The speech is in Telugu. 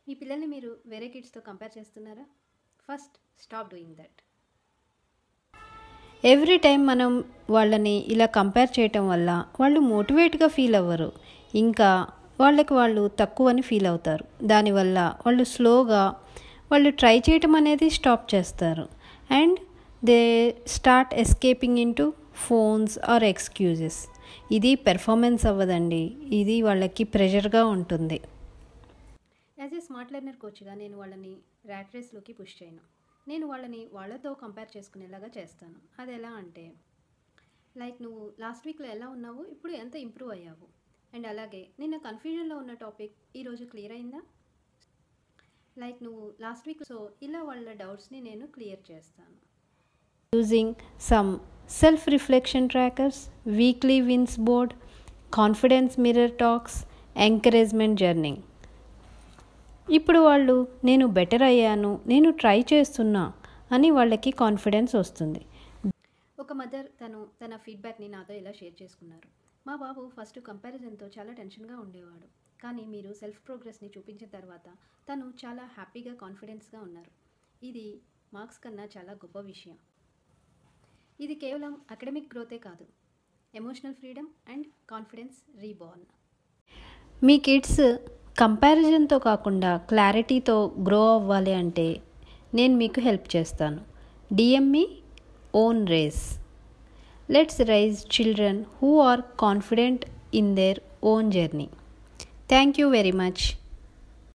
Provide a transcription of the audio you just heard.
మీ పిల్లల్ని మీరు వేరే కిడ్స్తో కంపేర్ చేస్తున్నారా? First stop doing that. Every time మనం వాళ్ళని ఇలా కంపేర్ చేయటం వల్ల వాళ్ళు మోటివేట్గా ఫీల్ అవ్వరు, ఇంకా వాళ్ళు తక్కువని ఫీల్ అవుతారు. దానివల్ల వాళ్ళు స్లోగా వాళ్ళు ట్రై చేయటం అనేది స్టాప్ చేస్తారు and they start escaping into phones or excuses. ఇది పెర్ఫార్మెన్స్ అవ్వదండి, ఇది వాళ్ళకి ప్రెషర్గా ఉంటుంది. యాజ్ ఏ స్మార్ట్ లెర్నర్ కోచ్గా నేను వాళ్ళని ర్యాట్ రేస్లోకి పుష్ చేయను. నేను వాళ్ళని వాళ్ళతో కంపేర్ చేసుకునేలాగా చేస్తాను. అది ఎలా అంటే, లైక్ నువ్వు లాస్ట్ వీక్లో ఎలా ఉన్నావు, ఇప్పుడు ఎంత ఇంప్రూవ్ అయ్యావు, అండ్ అలాగే నిన్న కన్ఫ్యూజన్లో ఉన్న టాపిక్ ఈరోజు క్లియర్ అయిందా, లైక్ నువ్వు లాస్ట్ వీక్. సో ఇలా వాళ్ళ డౌట్స్ని నేను క్లియర్ చేస్తాను. Using some self reflection trackers, weekly wins board, confidence mirror talks, encouragement journey. ఇప్పుడు వాళ్ళు నేను బెటర్ అయ్యాను, నేను ట్రై చేస్తున్నా అని వాళ్ళకి కాన్ఫిడెన్స్ వస్తుంది. ఒక మదర్ తన ఫీడ్బ్యాక్ని నాతో ఇలా షేర్ చేసుకున్నారు. మా బాబు ఫస్ట్ కంపారిజన్తో చాలా టెన్షన్గా ఉండేవాడు, కానీ మీరు సెల్ఫ్ ప్రోగ్రెస్ని చూపించిన తర్వాత తను చాలా హ్యాపీగా కాన్ఫిడెన్స్గా ఉన్నారు. ఇది మార్క్స్ కన్నా చాలా గొప్ప విషయం. ఇది కేవలం అకాడమిక్ గ్రోతే కాదు, emotional freedom and confidence reborn. మీ కిడ్స్ కంపారిజన్తో కాకుండా క్లారిటీతో గ్రో అవ్వాలి అంటే నేను మీకు హెల్ప్ చేస్తాను. DM me own race. Let's raise children who are confident in their own journey. Thank you very much.